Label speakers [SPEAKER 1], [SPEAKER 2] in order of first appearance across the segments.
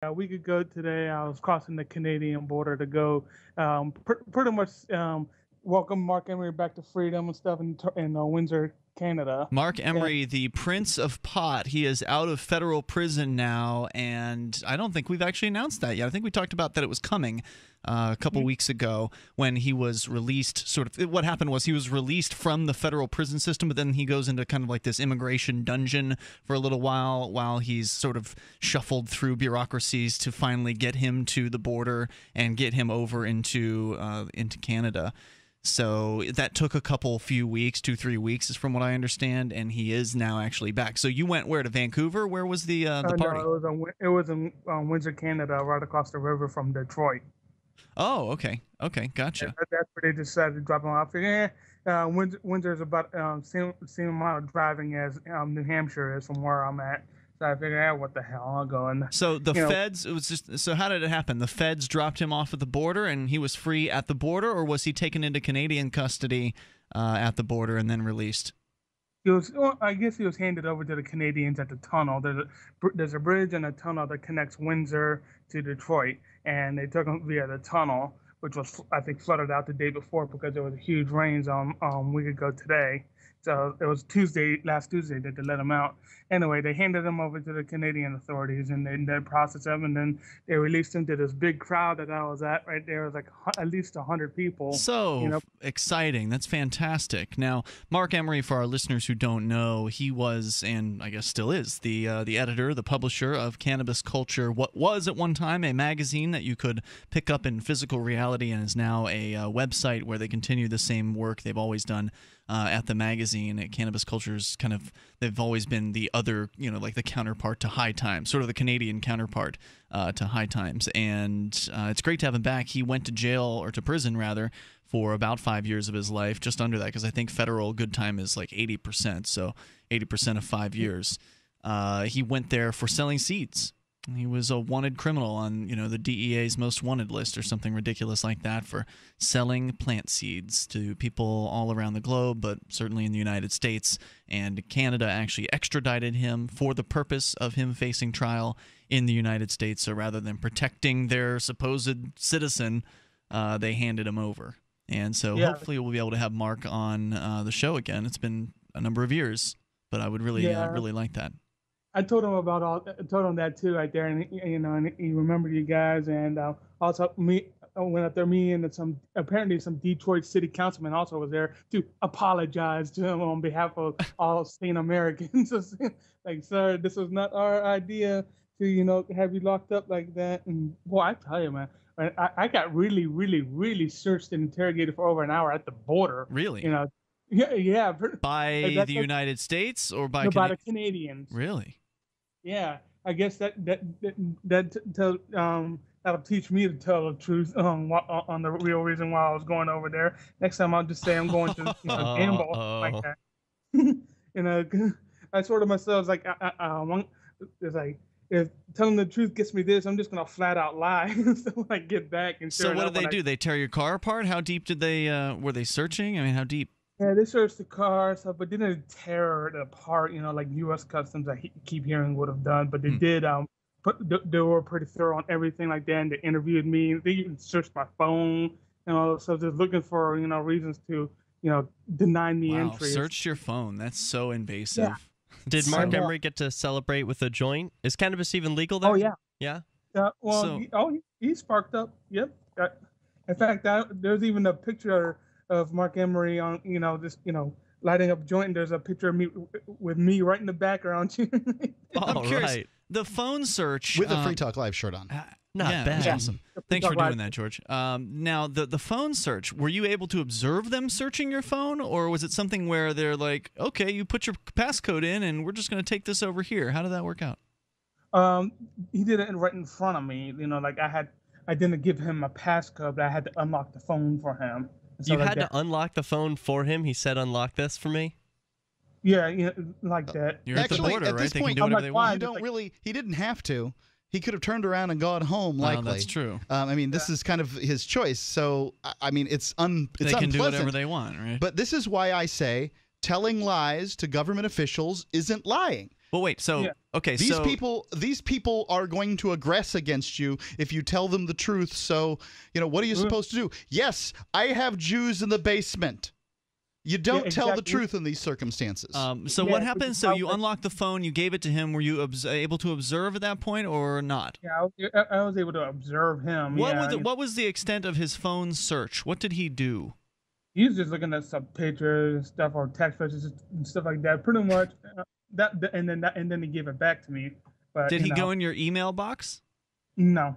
[SPEAKER 1] A week ago today, I was crossing the Canadian border to go pretty much welcome Marc Emery back to freedom and stuff in Windsor, Canada.
[SPEAKER 2] Marc
[SPEAKER 1] And
[SPEAKER 2] Emery, the Prince of Pot, he is out of federal prison now, and I don't think we've actually announced that yet. I think we talked about that it was coming a couple weeks ago when he was released. Sort of what happened was he was released from the federal prison system, but then he goes into kind of like this immigration dungeon for a little while he's sort of shuffled through bureaucracies to finally get him to the border and get him over into Canada. So that took a few weeks, 2-3 weeks, is from what I understand, and he is now actually back. So you went where, to Vancouver? Where was the party?
[SPEAKER 1] No, it was in Windsor, Canada, right across the river from Detroit.
[SPEAKER 2] Oh, okay, gotcha.
[SPEAKER 1] That's where they decided to drop him off. Windsor is about same amount of driving as New Hampshire is from where I'm at. So I figured, what the hell, I'll go. And
[SPEAKER 2] so the feds, it was just, so how did it happen? The feds dropped him off at the border and he was free at the border, or was he taken into Canadian custody at the border and then released?
[SPEAKER 1] I guess he was handed over to the Canadians at the tunnel. There's a bridge and a tunnel that connects Windsor to Detroit, and they took him via the tunnel, which was, I think, flooded out the day before because there was huge rains a week ago today. So it was last Tuesday that they let him out. Anyway, they handed him over to the Canadian authorities, and they processed him, and then they released him to this big crowd that I was at right there. It was like at least 100 people.
[SPEAKER 2] So exciting. That's fantastic. Now, Marc Emery, for our listeners who don't know, he was, and I guess still is, the editor, the publisher of Cannabis Culture, what was at one time a magazine that you could pick up in physical reality and is now a website where they continue the same work they've always done at the magazine. Cannabis Culture's kind of, they've always been the other, like the counterpart to High Times, sort of the Canadian counterpart to High Times. And it's great to have him back. He went to jail, or to prison rather, for about 5 years of his life, just under that, because I think federal good time is like 80%, so 80% of 5 years. He went there for selling seeds. He was a wanted criminal on, the DEA's most wanted list or something ridiculous like that for selling plant seeds to people all around the globe, but certainly in the United States. And Canada actually extradited him for the purpose of him facing trial in the United States. So rather than protecting their supposed citizen, they handed him over. And so hopefully we'll be able to have Marc on the show again. It's been a number of years, but I would really like that.
[SPEAKER 1] I told him that too right there, and and he remembered you guys, and also I went up there. Me and apparently some Detroit city councilman also was there to apologize to him on behalf of all sane Americans. Like, sir, this was not our idea to have you locked up like that. And boy, I tell you, man, I got really, really, really searched and interrogated for over an hour at the border.
[SPEAKER 2] Really?
[SPEAKER 1] Yeah.
[SPEAKER 2] By the United States or by
[SPEAKER 1] the Canadians?
[SPEAKER 2] Really?
[SPEAKER 1] Yeah, I guess that'll teach me to tell the truth on the real reason why I was going over there. Next time I'll just say I'm going to gamble like that. I sort of myself like it's like, if telling the truth gets me this, I'm just gonna flat out lie until I get back. And
[SPEAKER 2] so what did they do? They tear your car apart? How deep did they? Were they searching? I mean, how deep?
[SPEAKER 1] Yeah, they searched the car stuff, but didn't tear it apart. Like U.S. Customs, I keep hearing would have done, but they did. They were pretty thorough on everything like that, and they interviewed me. They even searched my phone, so just looking for reasons to deny me entry.
[SPEAKER 2] Searched your phone? That's so invasive.
[SPEAKER 1] Yeah.
[SPEAKER 3] Did Marc Emery get to celebrate with a joint? Is cannabis even legal there?
[SPEAKER 1] Oh yeah.
[SPEAKER 3] Yeah.
[SPEAKER 1] Well, he sparked up. Yep. In fact, there's even a picture of Marc Emery on just lighting up a joint. There's a picture of me with me right in the background.
[SPEAKER 2] I'm curious. Right. The phone search
[SPEAKER 4] with a Free Talk Live shirt on.
[SPEAKER 3] Not bad.
[SPEAKER 2] Awesome. Thanks for doing that, George. Now, the phone search, were you able to observe them searching your phone, or was it something where they're like, okay, you put your passcode in, and we're just going to take this over here? How did that work out?
[SPEAKER 1] He did it right in front of me. Like I didn't give him a passcode, but I had to unlock the phone for him.
[SPEAKER 3] You had to unlock the phone for him? He said, unlock this for me?
[SPEAKER 1] Yeah, like that.
[SPEAKER 2] You're at the border, right? They can do whatever they want.
[SPEAKER 4] He didn't have to. He could have turned around and gone home, likely.
[SPEAKER 2] Oh, that's true.
[SPEAKER 4] I mean, this is kind of his choice. So, I mean, it's unpleasant.
[SPEAKER 2] They can do whatever they want, right?
[SPEAKER 4] But this is why I say telling lies to government officials isn't lying.
[SPEAKER 2] Well, wait. So
[SPEAKER 1] Yeah.
[SPEAKER 2] okay,
[SPEAKER 4] These
[SPEAKER 2] so
[SPEAKER 4] people are going to aggress against you if you tell them the truth. So, what are you supposed to do? Yes, I have Jews in the basement. You don't tell the
[SPEAKER 1] exactly.
[SPEAKER 4] truth in these circumstances.
[SPEAKER 2] so
[SPEAKER 1] Yeah,
[SPEAKER 2] what
[SPEAKER 1] which
[SPEAKER 2] happened?
[SPEAKER 1] is
[SPEAKER 2] So you
[SPEAKER 1] how-
[SPEAKER 2] unlocked the phone, you gave it to him. Were you able to observe at that point or not?
[SPEAKER 1] Yeah, I was able to observe him.
[SPEAKER 2] What was the extent of his phone search? What did he do?
[SPEAKER 1] He was just looking at some pictures and stuff or text messages and stuff like that. Pretty much and then he gave it back to me. But
[SPEAKER 2] Did he go in your email box?
[SPEAKER 1] No.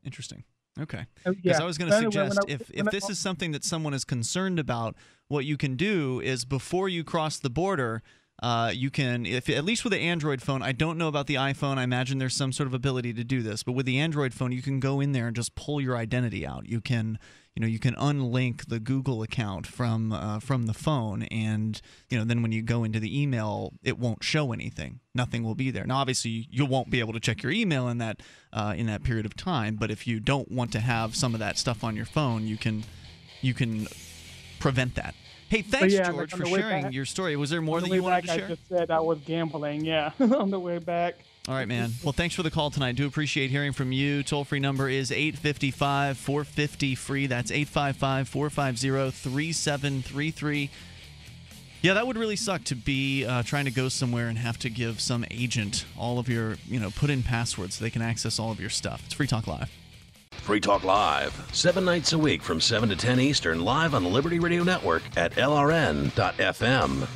[SPEAKER 2] Interesting. Okay.
[SPEAKER 1] Yeah.
[SPEAKER 2] Because I was going to
[SPEAKER 1] But anyway,
[SPEAKER 2] suggest if this is something that someone is concerned about, what you can do is before you cross the border, you can, if at least with the Android phone, I don't know about the iPhone. I imagine there's some sort of ability to do this, but with the Android phone, you can go in there and just pull your identity out. You can unlink the Google account from the phone, and then when you go into the email, it won't show anything. Nothing will be there. Now, obviously, you won't be able to check your email in that period of time. But if you don't want to have some of that stuff on your phone, you can prevent that. Hey, thanks, George, for sharing your story. Was there more that you wanted to share?
[SPEAKER 1] I just said I was gambling. Yeah, on the way back.
[SPEAKER 2] All right, man. Well, thanks for the call tonight. Do appreciate hearing from you. Toll-free number is 855-450-FREE. That's 855-450-3733. Yeah, that would really suck to be trying to go somewhere and have to give some agent all of your, put in passwords so they can access all of your stuff. It's Free Talk Live.
[SPEAKER 5] Free Talk Live, 7 nights a week from 7 to 10 Eastern, live on the Liberty Radio Network at LRN.FM.